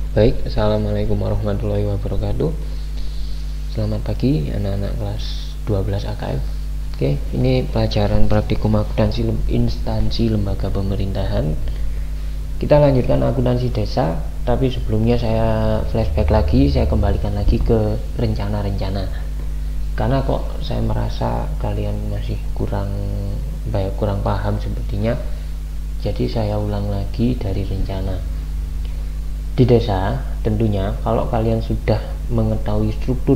Baik, assalamualaikum warahmatullahi wabarakatuh. Selamat pagi anak-anak kelas 12 AKF. Oke, ini pelajaran praktikum akuntansi instansi lembaga pemerintahan. Kita lanjutkan akuntansi desa, tapi sebelumnya saya flashback lagi, saya kembalikan lagi ke rencana-rencana. Karena kok saya merasa kalian masih kurang paham sepertinya. Jadi saya ulang lagi dari rencana. Di desa, tentunya kalau kalian sudah mengetahui struktur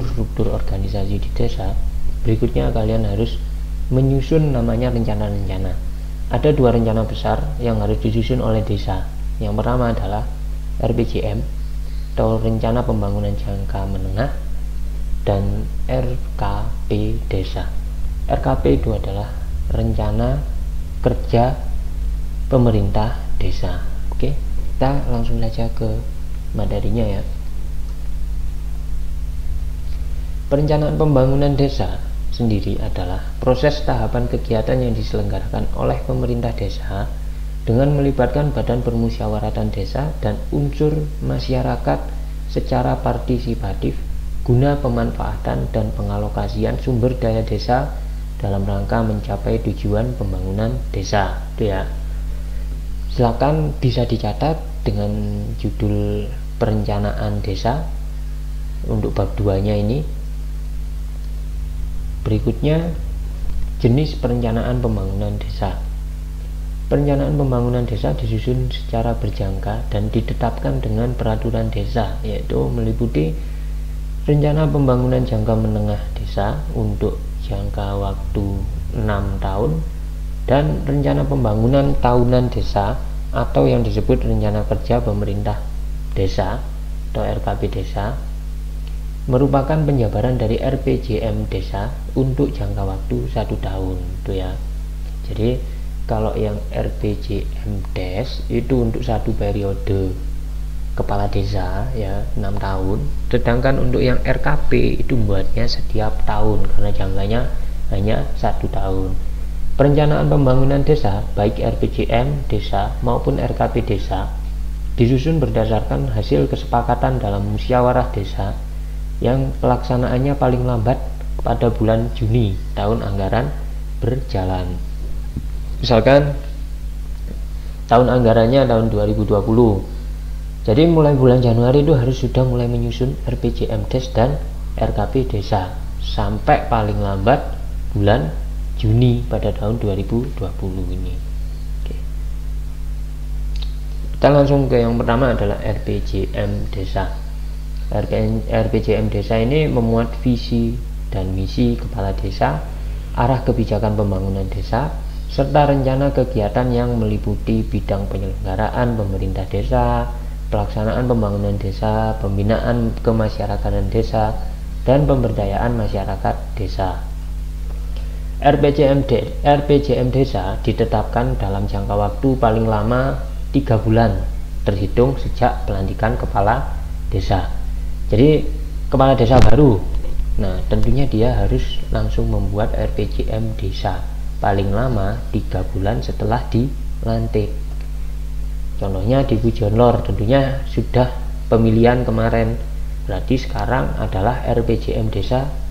organisasi di desa, berikutnya kalian harus menyusun namanya rencana-rencana. Ada dua rencana besar yang harus disusun oleh desa. Yang pertama adalah RPJM atau Rencana Pembangunan Jangka Menengah, dan RKP Desa. RKP itu adalah Rencana Kerja Pemerintah Desa. Oke, kita langsung saja ke materinya ya. Perencanaan pembangunan desa sendiri adalah proses tahapan kegiatan yang diselenggarakan oleh pemerintah desa dengan melibatkan badan permusyawaratan desa dan unsur masyarakat secara partisipatif guna pemanfaatan dan pengalokasian sumber daya desa dalam rangka mencapai tujuan pembangunan desa. Itu ya. Silakan bisa dicatat dengan judul perencanaan desa untuk bab 2-nya ini. Berikutnya, jenis perencanaan pembangunan desa. Perencanaan pembangunan desa disusun secara berjangka dan ditetapkan dengan peraturan desa, yaitu meliputi rencana pembangunan jangka menengah desa untuk jangka waktu 6 tahun dan rencana pembangunan tahunan desa atau yang disebut rencana kerja pemerintah desa atau RKP desa, merupakan penjabaran dari RPJM desa untuk jangka waktu 1 tahun itu ya. Jadi kalau yang RPJM des itu untuk satu periode kepala desa ya 6 tahun, sedangkan untuk yang RKP itu buatnya setiap tahun karena jangkanya hanya 1 tahun. Perencanaan pembangunan desa baik RPJM desa maupun RKP desa disusun berdasarkan hasil kesepakatan dalam musyawarah desa yang pelaksanaannya paling lambat pada bulan Juni tahun anggaran berjalan. Misalkan tahun anggarannya tahun 2020, jadi mulai bulan Januari itu harus sudah mulai menyusun RPJM des dan RKP desa sampai paling lambat bulan Juni pada tahun 2020 ini. Oke. Kita langsung ke yang pertama adalah RPJM desa. RPJM desa ini memuat visi dan misi kepala desa, arah kebijakan pembangunan desa, serta rencana kegiatan yang meliputi bidang penyelenggaraan pemerintah desa, pelaksanaan pembangunan desa, pembinaan kemasyarakatan desa, dan pemberdayaan masyarakat desa. RPJM desa ditetapkan dalam jangka waktu paling lama 3 bulan terhitung sejak pelantikan kepala desa. Jadi kepala desa baru, nah tentunya dia harus langsung membuat RPJM desa paling lama 3 bulan setelah dilantik. Contohnya di Pujon Lor tentunya sudah pemilihan kemarin, berarti sekarang adalah RPJM desa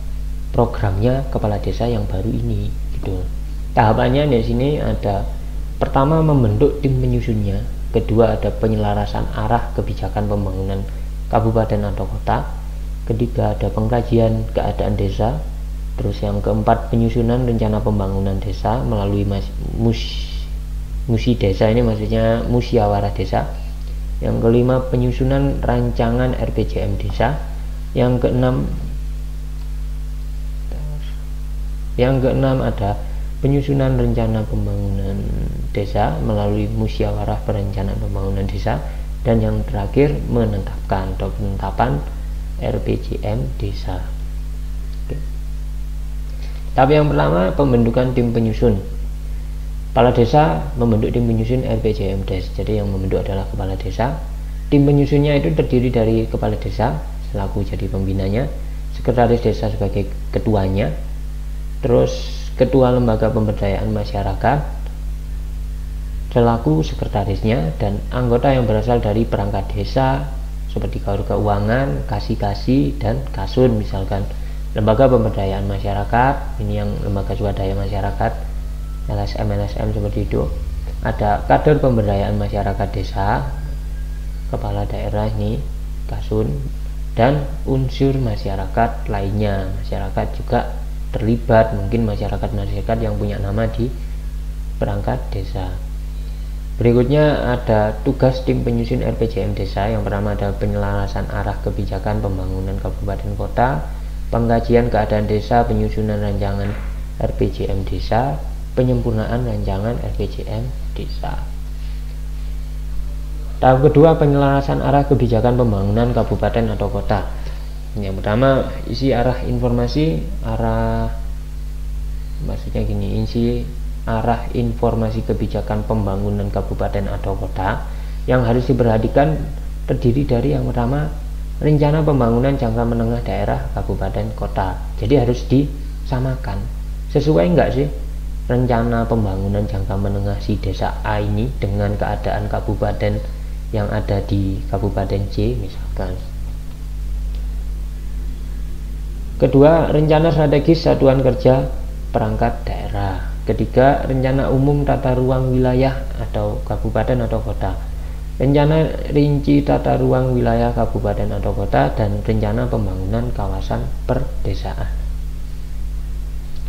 programnya kepala desa yang baru ini gitu. Tahapannya di sini ada pertama membentuk tim penyusunnya, kedua ada penyelarasan arah kebijakan pembangunan kabupaten atau kota, ketiga ada pengkajian keadaan desa, terus yang keempat penyusunan rencana pembangunan desa melalui musi desa, ini maksudnya musyawarah desa, yang kelima penyusunan rancangan RPJM desa, yang keenam ada penyusunan rencana pembangunan desa melalui musyawarah perencanaan pembangunan desa, dan yang terakhir menetapkan atau penetapan RPJM desa. Oke. Tapi yang pertama pembentukan tim penyusun. Kepala desa membentuk tim penyusun RPJM des. Jadi yang membentuk adalah kepala desa. Tim penyusunnya itu terdiri dari kepala desa selaku jadi pembinanya, sekretaris desa sebagai ketuanya, terus ketua lembaga pemberdayaan masyarakat selaku sekretarisnya, dan anggota yang berasal dari perangkat desa seperti keuangan, kasih, dan kasun misalkan. Lembaga pemberdayaan masyarakat, ini yang lembaga swadaya masyarakat, LSM seperti itu. Ada kader pemberdayaan masyarakat desa, kepala daerah ini, kasun, dan unsur masyarakat lainnya. Masyarakat juga terlibat, mungkin masyarakat yang punya nama di perangkat desa. Berikutnya ada tugas tim penyusun RPJM desa. Yang pertama ada penyelarasan arah kebijakan pembangunan kabupaten kota, pengkajian keadaan desa, penyusunan rancangan RPJM desa, penyempurnaan rancangan RPJM desa. Tahap kedua, penyelarasan arah kebijakan pembangunan kabupaten atau kota. Yang pertama, isi arah informasi, isi arah informasi kebijakan pembangunan kabupaten atau kota yang harus diperhatikan terdiri dari yang pertama, rencana pembangunan jangka menengah daerah kabupaten kota. Jadi harus disamakan. Sesuai enggak sih rencana pembangunan jangka menengah si desa A ini dengan keadaan kabupaten yang ada di kabupaten C misalkan. Kedua, rencana strategis satuan kerja perangkat daerah. Ketiga, rencana umum tata ruang wilayah atau kabupaten atau kota, rencana rinci tata ruang wilayah kabupaten atau kota, dan rencana pembangunan kawasan perdesaan.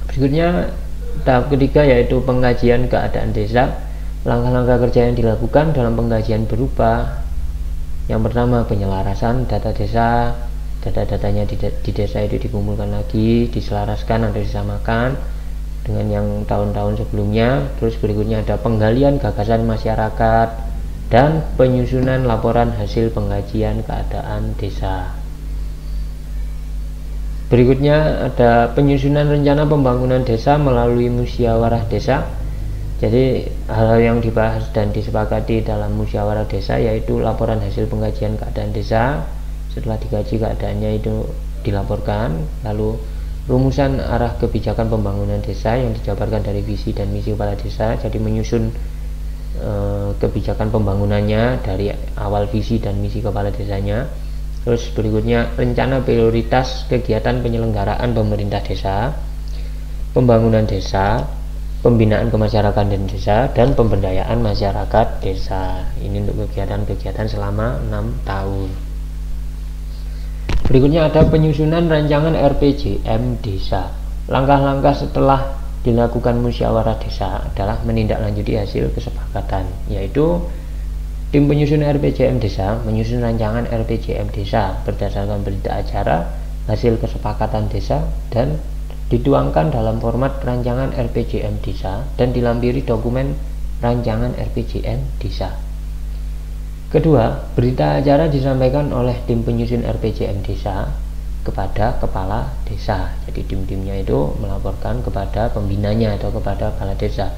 Berikutnya tahap ketiga yaitu pengkajian keadaan desa. Langkah-langkah kerja yang dilakukan dalam pengkajian berupa yang pertama, penyelarasan data desa. Data-datanya di desa itu dikumpulkan lagi, diselaraskan atau disamakan dengan yang tahun-tahun sebelumnya. Terus berikutnya ada penggalian gagasan masyarakat dan penyusunan laporan hasil pengkajian keadaan desa. Berikutnya ada penyusunan rencana pembangunan desa melalui musyawarah desa. Jadi hal yang dibahas dan disepakati dalam musyawarah desa yaitu laporan hasil pengkajian keadaan desa. Setelah dikaji keadaannya itu dilaporkan, lalu rumusan arah kebijakan pembangunan desa yang dijabarkan dari visi dan misi kepala desa. Jadi menyusun kebijakan pembangunannya dari awal visi dan misi kepala desanya. Terus berikutnya rencana prioritas kegiatan penyelenggaraan pemerintah desa, pembangunan desa, pembinaan kemasyarakatan dan desa, dan pemberdayaan masyarakat desa. Ini untuk kegiatan-kegiatan selama 6 tahun. Berikutnya ada penyusunan rancangan RPJM desa. Langkah-langkah setelah dilakukan musyawarah desa adalah menindaklanjuti hasil kesepakatan, yaitu tim penyusun RPJM desa menyusun rancangan RPJM desa berdasarkan berita acara hasil kesepakatan desa dan dituangkan dalam format rancangan RPJM desa dan dilampiri dokumen rancangan RPJM desa. Kedua, berita acara disampaikan oleh tim penyusun RPJM desa kepada kepala desa. Jadi tim-timnya itu melaporkan kepada pembinanya atau kepada kepala desa.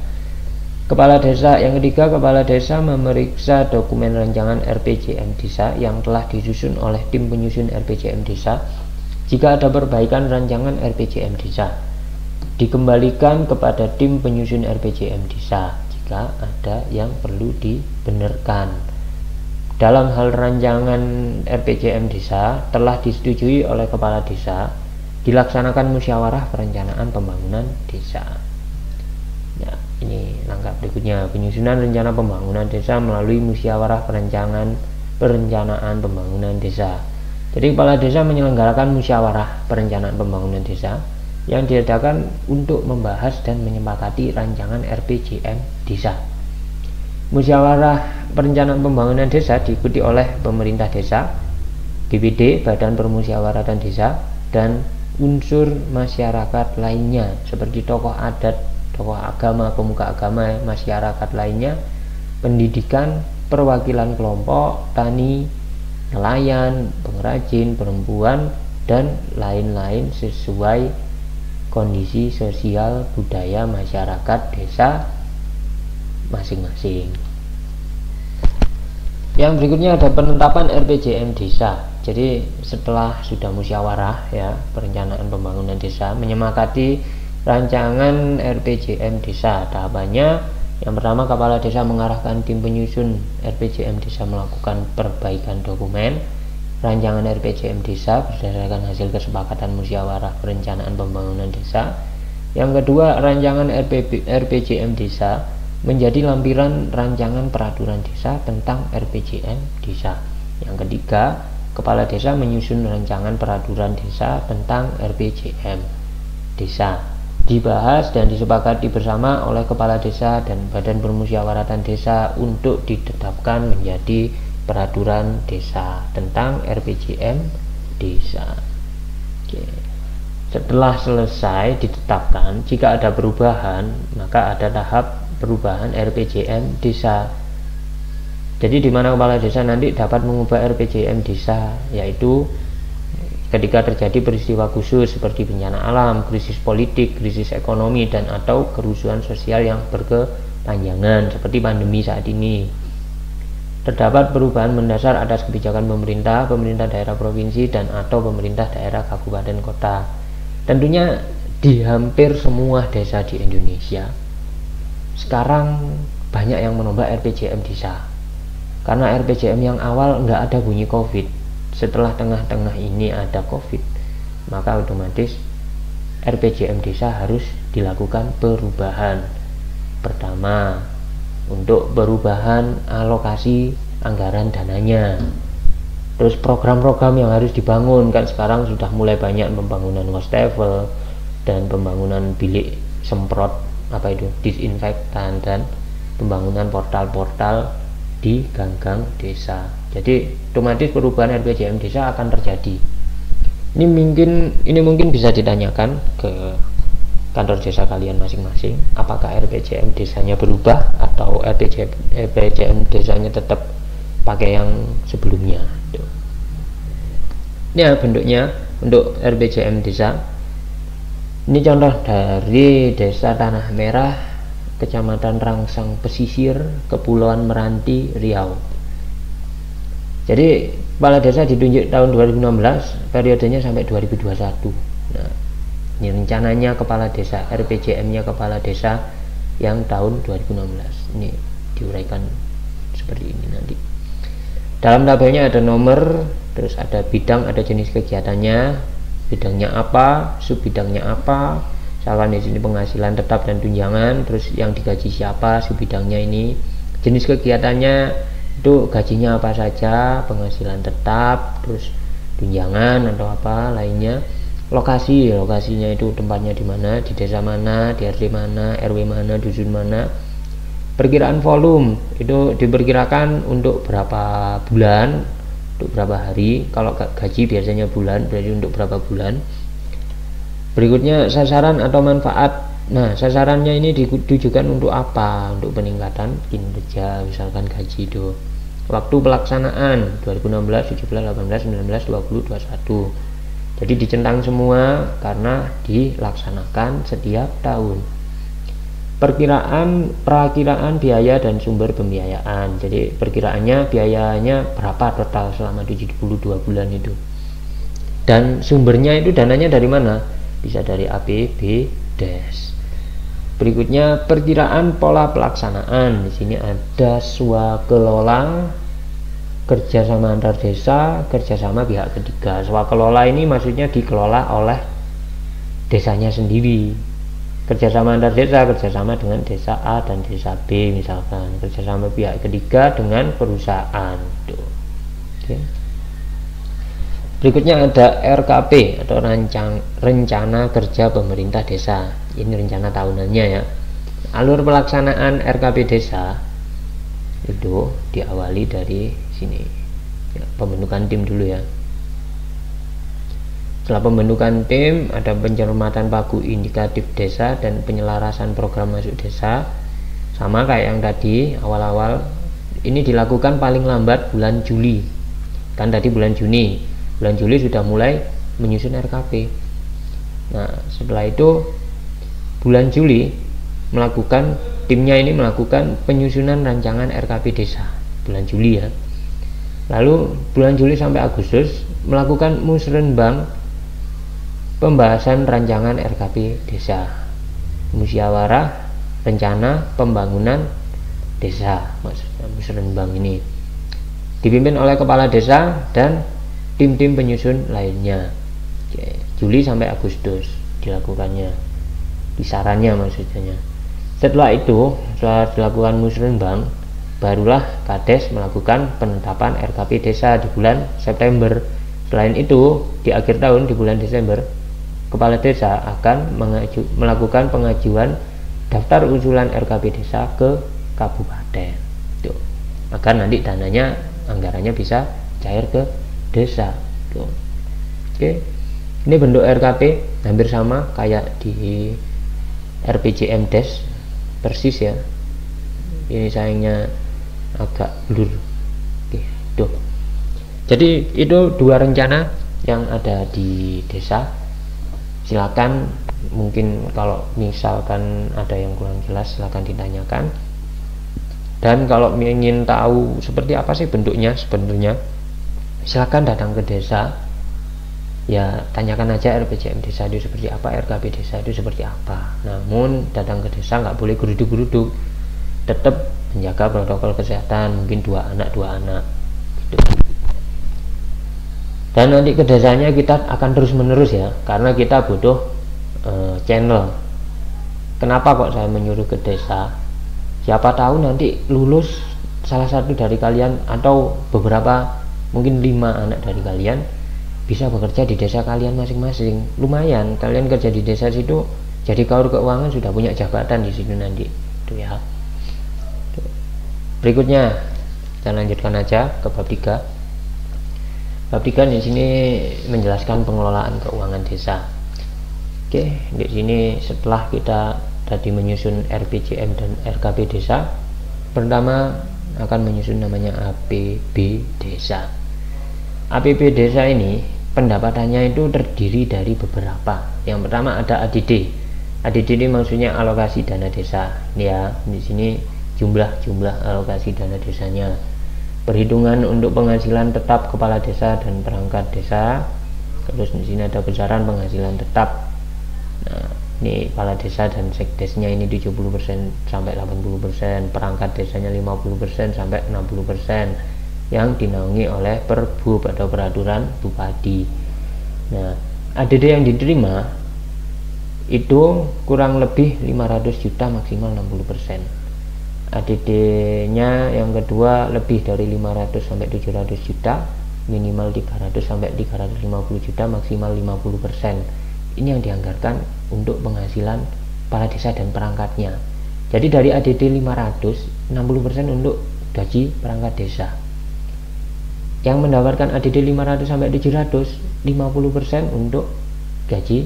Kepala desa yang ketiga, kepala desa memeriksa dokumen rancangan RPJM desa yang telah disusun oleh tim penyusun RPJM desa. Jika ada perbaikan rancangan RPJM desa, dikembalikan kepada tim penyusun RPJM desa jika ada yang perlu dibenarkan. Dalam hal rancangan RPJM desa telah disetujui oleh kepala desa, dilaksanakan musyawarah perencanaan pembangunan desa. Nah, ini langkah berikutnya, penyusunan rencana pembangunan desa melalui musyawarah perencanaan pembangunan desa. Jadi kepala desa menyelenggarakan musyawarah perencanaan pembangunan desa yang diadakan untuk membahas dan menyepakati rancangan RPJM desa. Musyawarah perencanaan pembangunan desa diikuti oleh pemerintah desa, BPD, Badan Permusyawaratan Desa, dan unsur masyarakat lainnya seperti tokoh adat, tokoh agama, pemuka agama, masyarakat lainnya, pendidikan, perwakilan kelompok, tani, nelayan, pengrajin, perempuan, dan lain-lain sesuai kondisi sosial budaya masyarakat desa masing-masing. Yang berikutnya ada penetapan RPJM desa. Jadi setelah sudah musyawarah ya perencanaan pembangunan desa menyepakati rancangan RPJM desa, tahapannya yang pertama, kepala desa mengarahkan tim penyusun RPJM desa melakukan perbaikan dokumen. rancangan RPJM desa berdasarkan hasil kesepakatan musyawarah perencanaan pembangunan desa. Yang kedua, rancangan RPJM desa menjadi lampiran rancangan peraturan desa tentang RPJM desa. Yang ketiga, kepala desa menyusun rancangan peraturan desa tentang RPJM desa, dibahas dan disepakati bersama oleh kepala desa dan badan permusyawaratan desa untuk ditetapkan menjadi peraturan desa tentang RPJM desa. Oke. Setelah selesai ditetapkan, jika ada perubahan, maka ada tahap perubahan RPJM desa. Jadi di mana kepala desa nanti dapat mengubah RPJM desa, yaitu ketika terjadi peristiwa khusus seperti bencana alam, krisis politik, krisis ekonomi, dan atau kerusuhan sosial yang berkepanjangan seperti pandemi saat ini. Terdapat perubahan mendasar atas kebijakan pemerintah daerah provinsi dan atau pemerintah daerah kabupaten kota. Tentunya di hampir semua desa di Indonesia sekarang banyak yang menambah RPJM desa. Karena RPJM yang awal nggak ada bunyi COVID, setelah tengah-tengah ini ada COVID, maka otomatis RPJM desa harus dilakukan perubahan. Pertama, untuk perubahan alokasi anggaran dananya, terus program-program yang harus dibangun, kan sekarang sudah mulai banyak pembangunan wastafel dan pembangunan bilik semprot disinfektan dan pembangunan portal-portal di gang-gang desa. Jadi otomatis perubahan RPJM desa akan terjadi. Ini mungkin bisa ditanyakan ke kantor desa kalian masing-masing, apakah RPJM desanya berubah atau RPJM desanya tetap pakai yang sebelumnya. Ini ya bentuknya untuk RPJM desa. Ini contoh dari Desa Tanah Merah, Kecamatan Rangsang Pesisir, Kepulauan Meranti, Riau. Jadi kepala desa ditunjuk tahun 2016, periodenya sampai 2021. Nah, ini rencananya kepala desa, RPJM-nya kepala desa yang tahun 2016. Ini diuraikan seperti ini nanti. Dalam tabelnya ada nomor, terus ada bidang, ada jenis kegiatannya, bidangnya apa, sub bidangnya apa. Misalkan di sini penghasilan tetap dan tunjangan, terus yang digaji siapa, sub bidangnya ini, jenis kegiatannya itu gajinya apa saja, penghasilan tetap, terus tunjangan atau apa lainnya. Lokasinya itu tempatnya di mana, di desa mana, di RT mana, RW mana, dusun mana. Perkiraan volume itu diperkirakan untuk berapa bulan, untuk berapa hari. Kalau gaji biasanya bulan, berarti untuk berapa bulan. Berikutnya sasaran atau manfaat. Nah, sasarannya ini ditujukan untuk apa? Untuk peningkatan kinerja, misalkan gaji itu. Waktu pelaksanaan 2016, 17, 18, 19, 20, 21. Jadi dicentang semua karena dilaksanakan setiap tahun. Perakiraan biaya dan sumber pembiayaan. Jadi perkiraannya biayanya berapa total selama 72 bulan itu. Dan sumbernya itu dananya dari mana? Bisa dari APBDes. Berikutnya perkiraan pola pelaksanaan. Di sini ada swakelola, kerjasama antar desa, kerjasama pihak ketiga. Swakelola ini maksudnya dikelola oleh desanya sendiri. Kerjasama antar desa, kerjasama dengan desa A dan desa B misalkan. Kerjasama pihak ketiga dengan perusahaan. Oke. Berikutnya ada RKP atau rencana kerja pemerintah desa. Ini rencana tahunannya ya. Alur pelaksanaan RKP desa itu diawali dari sini ya, pembentukan tim dulu ya. Setelah pembentukan tim, ada pencermatan pagu indikatif desa dan penyelarasan program masuk desa. Sama kayak yang tadi awal-awal, ini dilakukan paling lambat bulan Juli. Kan tadi bulan Juni, bulan Juli sudah mulai menyusun RKP. Nah, setelah itu bulan Juli timnya ini melakukan penyusunan rancangan RKP desa bulan Juli ya. Lalu bulan Juli sampai Agustus melakukan musrenbang pembahasan rancangan RKP desa, musyawarah rencana pembangunan desa, maksudnya musrenbang ini dipimpin oleh kepala desa dan tim-tim penyusun lainnya. Oke, Juli sampai Agustus dilakukannya, kisarannya maksudnya. Setelah itu, setelah dilakukan musrenbang, barulah Kades melakukan penetapan RKP desa di bulan September. Selain itu, di akhir tahun di bulan Desember, kepala desa akan melakukan pengajuan daftar usulan RKP desa ke kabupaten. Tuh. Agar nanti dananya, anggarannya bisa cair ke desa. Tuh. Oke. Ini bentuk RKP hampir sama kayak di RPJM Des, persis ya. Ini sayangnya agak blur. Oke, tuh. Jadi itu dua rencana yang ada di desa. Silakan, mungkin kalau misalkan ada yang kurang jelas silakan ditanyakan. Dan kalau ingin tahu seperti apa sih bentuknya sebenarnya, silakan datang ke desa. Ya, tanyakan aja RPJM desa itu seperti apa, RKP desa itu seperti apa. Namun datang ke desa nggak boleh geruduk-geruduk, tetap menjaga protokol kesehatan, mungkin dua anak gitu. Dan nanti ke desanya kita akan terus menerus ya, karena kita butuh channel. Kenapa kok saya menyuruh ke desa? Siapa tahu nanti lulus salah satu dari kalian atau beberapa, mungkin 5 anak dari kalian bisa bekerja di desa kalian masing-masing. Lumayan, kalian kerja di desa situ jadi kaur keuangan, sudah punya jabatan di situ nanti. Itu ya. Berikutnya kita lanjutkan aja ke bab 3. Bab 3 di sini menjelaskan pengelolaan keuangan desa. Oke, di sini setelah kita tadi menyusun RPJM dan RKP desa, pertama akan menyusun namanya APB desa. APB desa ini pendapatannya itu terdiri dari beberapa. Yang pertama ada ADD. ADD ini maksudnya alokasi dana desa. Ya, di sini jumlah alokasi dana desanya. Perhitungan untuk penghasilan tetap kepala desa dan perangkat desa. Terus di sini ada besaran penghasilan tetap. Nah, ini kepala desa dan sekdesnya ini 70% sampai 80%, perangkat desanya 50% sampai 60%. Yang dinaungi oleh Perbub atau peraturan Bupati. Nah, ADD yang diterima itu kurang lebih 500 juta maksimal 60%. ADD-nya yang kedua lebih dari 500 sampai 700 juta, minimal 300 sampai 350 juta maksimal 50%. Ini yang dianggarkan untuk penghasilan kepala desa dan perangkatnya. Jadi dari ADD 500, 60% untuk gaji perangkat desa. Yang mendapatkan ADD 500 sampai 700, 50% untuk gaji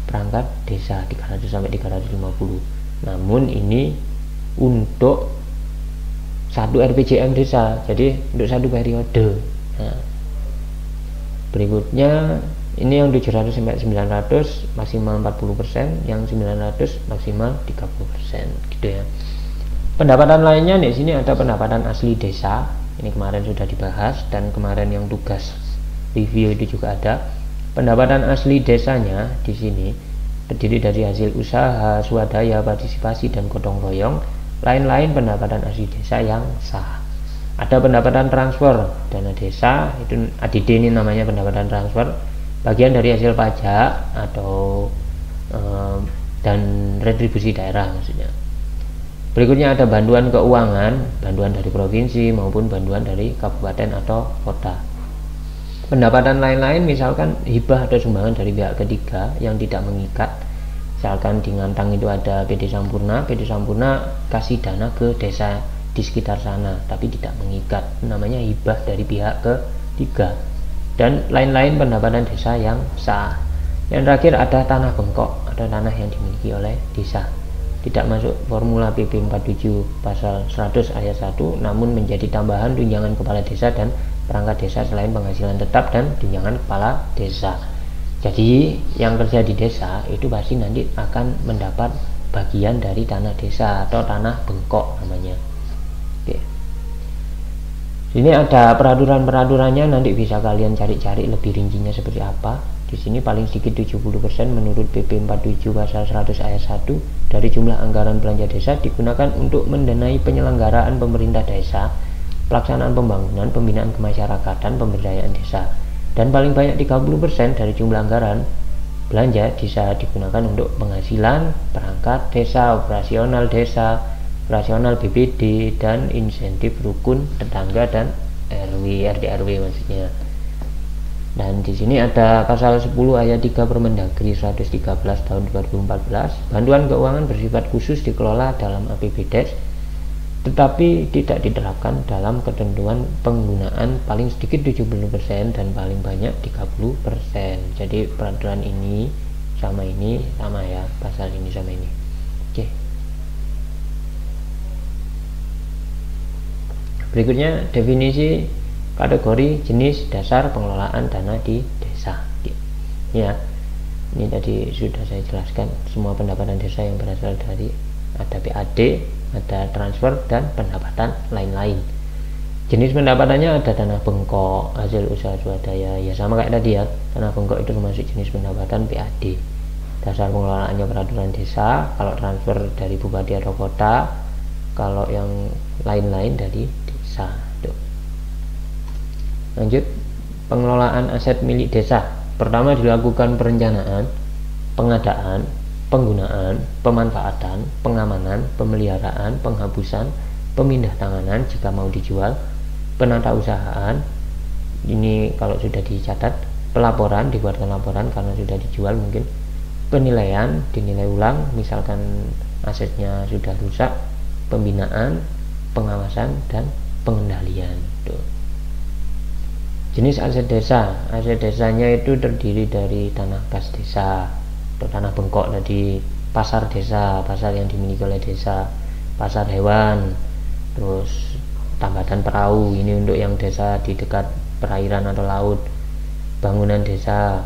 perangkat desa 300 sampai 350. Namun ini untuk satu RPJM desa, jadi untuk satu periode. Nah, berikutnya ini yang 700 sampai 900 maksimal 40%, yang 900 maksimal 30%, gitu ya. Pendapatan lainnya di sini ada pendapatan asli desa. Ini kemarin sudah dibahas, dan kemarin yang tugas review itu juga ada. Pendapatan asli desanya di sini terdiri dari hasil usaha, swadaya, partisipasi, dan gotong royong. Lain-lain pendapatan asli desa yang sah. Ada pendapatan transfer dana desa, itu ADD ini namanya pendapatan transfer, bagian dari hasil pajak atau dan retribusi daerah maksudnya. Berikutnya ada bantuan keuangan, bantuan dari provinsi maupun bantuan dari kabupaten atau kota. Pendapatan lain-lain misalkan hibah atau sumbangan dari pihak ketiga yang tidak mengikat. Misalkan di Ngantang itu ada PD Sampurna kasih dana ke desa di sekitar sana tapi tidak mengikat, namanya hibah dari pihak ketiga. Dan lain-lain pendapatan desa yang sah. Yang terakhir ada tanah bengkok atau tanah yang dimiliki oleh desa, tidak masuk formula PP 47 pasal 100 ayat 1, namun menjadi tambahan tunjangan kepala desa dan perangkat desa selain penghasilan tetap dan tunjangan kepala desa. Jadi yang kerja di desa itu pasti nanti akan mendapat bagian dari tanah desa atau tanah bengkok namanya. Oke. Sini ada peraturan-peraturannya, nanti bisa kalian cari-cari lebih rincinya seperti apa. Di sini paling sedikit 70% menurut PP 47 pasal 100 ayat 1 dari jumlah anggaran belanja desa digunakan untuk mendanai penyelenggaraan pemerintah desa, pelaksanaan pembangunan, pembinaan kemasyarakatan, pemberdayaan desa. dan paling banyak 30% dari jumlah anggaran belanja bisa digunakan untuk penghasilan perangkat desa, operasional BPD, dan insentif rukun tetangga dan RT/RW maksudnya. Dan di sini ada pasal 10 ayat 3 Permendagri 113 tahun 2014, bantuan keuangan bersifat khusus dikelola dalam APBDes tetapi tidak diterapkan dalam ketentuan penggunaan paling sedikit 70% dan paling banyak 30%. Jadi peraturan ini sama ya, pasal ini sama ini. Oke. Berikutnya definisi kategori jenis dasar pengelolaan dana di desa. Ya, ini tadi sudah saya jelaskan semua pendapatan desa yang berasal dari ada PAD, ada transfer, dan pendapatan lain-lain. Jenis pendapatannya ada dana bengkok, hasil usaha swadaya, ya sama kayak tadi ya, dana bengkok itu termasuk jenis pendapatan PAD. Dasar pengelolaannya peraturan desa, kalau transfer dari bupati atau kota, kalau yang lain-lain dari desa. Tuh. Lanjut, pengelolaan aset milik desa. Pertama dilakukan perencanaan, pengadaan, penggunaan, pemanfaatan, pengamanan, pemeliharaan, penghapusan, pemindah tanganan jika mau dijual, penata usahaan, ini kalau sudah dicatat, pelaporan, dibuatkan laporan karena sudah dijual mungkin, penilaian, dinilai ulang misalkan asetnya sudah rusak, pembinaan, pengawasan, dan pengendalian. Tuh. Jenis aset desanya itu terdiri dari tanah kas desa, tanah bengkok tadi, pasar desa, pasar yang dimiliki oleh desa, pasar hewan, terus tambatan perahu, ini untuk yang desa di dekat perairan atau laut, bangunan desa,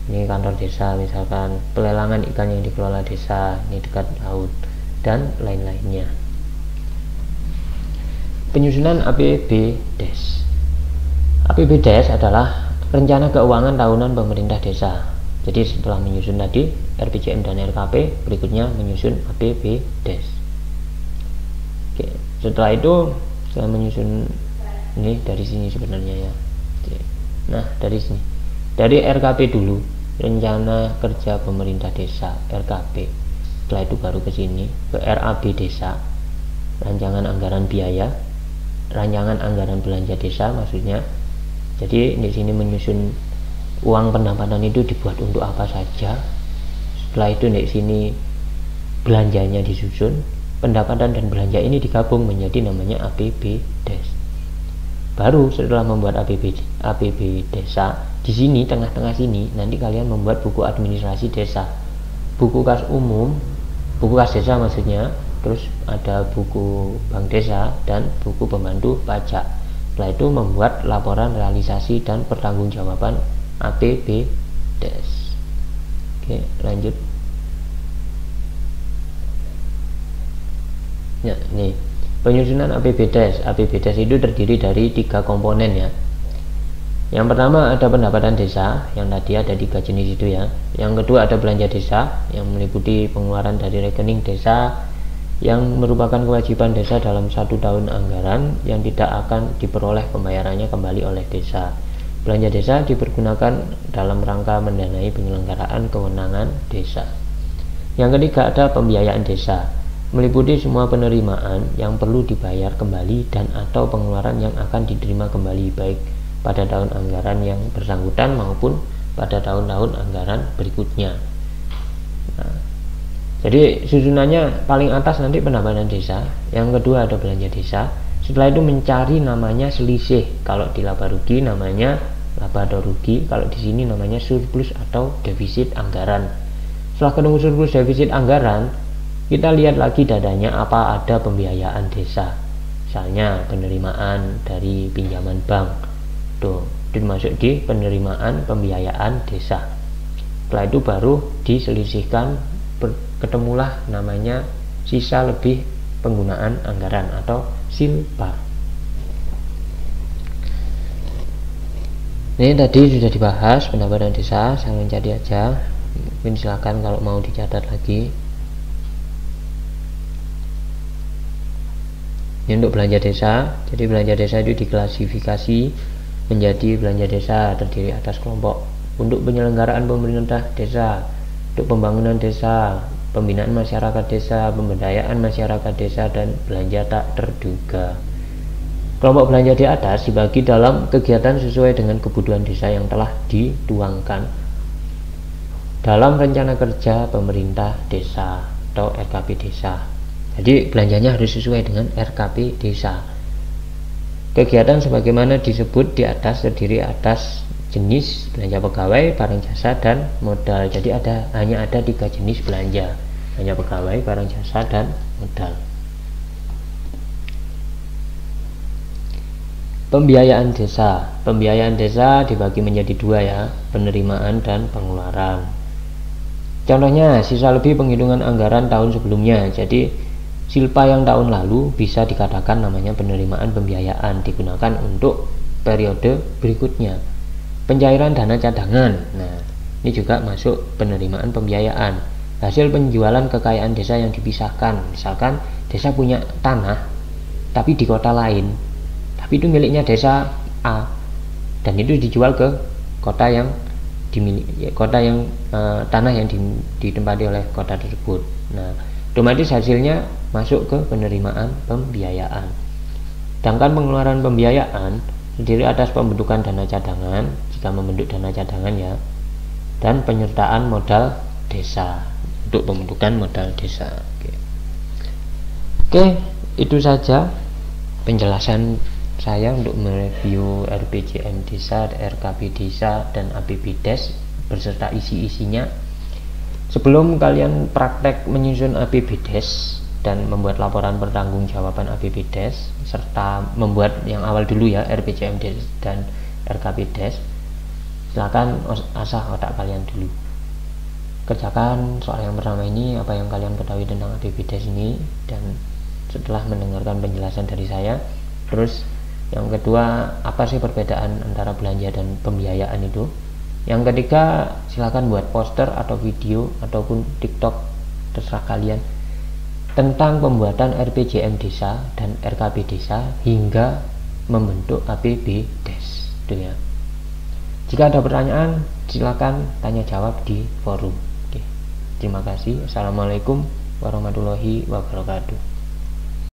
ini kantor desa misalkan, pelelangan ikan yang dikelola desa, ini dekat laut, dan lain-lainnya. Penyusunan APBDes. APBDes adalah rencana keuangan tahunan pemerintah desa. Jadi setelah menyusun tadi RPJM dan RKP, berikutnya menyusun APBDes. Oke, setelah itu saya menyusun ini dari sini sebenarnya ya. Oke. Nah, dari sini. Dari RKP dulu, rencana kerja pemerintah desa, RKP. Setelah itu baru ke sini ke RAB desa, rancangan anggaran biaya, rancangan anggaran belanja desa maksudnya. Jadi di sini menyusun uang pendapatan itu dibuat untuk apa saja. Setelah itu di sini belanjanya disusun, pendapatan dan belanja ini digabung menjadi namanya APBDes. Baru setelah membuat APB desa, di sini tengah-tengah sini nanti kalian membuat buku administrasi desa, buku kas umum, buku kas desa maksudnya, terus ada buku bank desa dan buku pembantu pajak. Setelah itu membuat laporan realisasi dan pertanggungjawaban APBDes. Oke, lanjut. Ya, nih penyusunan APBDes. APBDes itu terdiri dari 3 komponen ya. Yang pertama ada pendapatan desa, yang tadi ada 3 jenis itu ya. Yang kedua ada belanja desa, yang meliputi pengeluaran dari rekening desa, yang merupakan kewajiban desa dalam 1 tahun anggaran yang tidak akan diperoleh pembayarannya kembali oleh desa. Belanja desa dipergunakan dalam rangka mendanai penyelenggaraan kewenangan desa. Yang ketiga ada pembiayaan desa, meliputi semua penerimaan yang perlu dibayar kembali dan atau pengeluaran yang akan diterima kembali baik pada tahun anggaran yang bersangkutan maupun pada tahun-tahun anggaran berikutnya. Nah, jadi susunannya paling atas nanti pendapatan desa, yang kedua ada belanja desa, setelah itu mencari namanya selisih, kalau di laba rugi namanya laba atau rugi, kalau di sini namanya surplus atau defisit anggaran. Setelah ketemu surplus defisit anggaran, kita lihat lagi dadanya apa ada pembiayaan desa, misalnya penerimaan dari pinjaman bank, tuh dimasuk di penerimaan pembiayaan desa. Setelah itu baru diselisihkan, ketemulah namanya sisa lebih penggunaan anggaran atau silpa. Ini tadi sudah dibahas pendapatan desa, saya mencari aja, mungkin silakan kalau mau dicatat lagi. Ini untuk belanja desa. Jadi belanja desa itu diklasifikasi menjadi belanja desa terdiri atas kelompok untuk penyelenggaraan pemerintah desa, untuk pembangunan desa, pembinaan masyarakat desa, pemberdayaan masyarakat desa, dan belanja tak terduga. Kelompok belanja di atas dibagi dalam kegiatan sesuai dengan kebutuhan desa yang telah dituangkan dalam rencana kerja pemerintah desa atau RKP desa. Jadi belanjanya harus sesuai dengan RKP desa. Kegiatan sebagaimana disebut di atas terdiri atas jenis belanja pegawai, barang jasa, dan modal. Jadi hanya ada 3 jenis belanja: belanja pegawai, barang jasa, dan modal. Pembiayaan desa. Pembiayaan desa dibagi menjadi 2 ya, penerimaan dan pengeluaran. Contohnya sisa lebih penghitungan anggaran tahun sebelumnya. Jadi silpa yang tahun lalu bisa dikatakan namanya penerimaan pembiayaan, digunakan untuk periode berikutnya. Pencairan dana cadangan. Nah, ini juga masuk penerimaan pembiayaan. Hasil penjualan kekayaan desa yang dipisahkan. Misalkan desa punya tanah tapi di kota lain, tapi itu miliknya desa A, dan itu dijual ke kota yang tanah yang ditempati oleh kota tersebut. Nah, otomatis hasilnya masuk ke penerimaan pembiayaan. Sedangkan pengeluaran pembiayaan terdiri atas pembentukan dana cadangan, jika membentuk dana cadangan ya, dan penyertaan modal desa untuk pembentukan modal desa. Oke, itu saja penjelasan saya untuk mereview RPJM desa, RKP desa, dan APBDes beserta isi-isinya. Sebelum kalian praktek menyusun APBDes dan membuat laporan pertanggungjawaban APBDes serta membuat yang awal dulu ya, RPJM dan RKPDes, silakan asah otak kalian dulu. Kerjakan soal yang pertama ini, apa yang kalian ketahui tentang APBDes ini, dan setelah mendengarkan penjelasan dari saya, terus yang kedua, apa sih perbedaan antara belanja dan pembiayaan itu. Yang ketiga, silakan buat poster atau video ataupun TikTok, terserah kalian, tentang pembuatan RPJM desa dan RKP desa hingga membentuk APBDes itu ya. Jika ada pertanyaan, silakan tanya jawab di forum. Oke. Terima kasih. Assalamualaikum warahmatullahi wabarakatuh.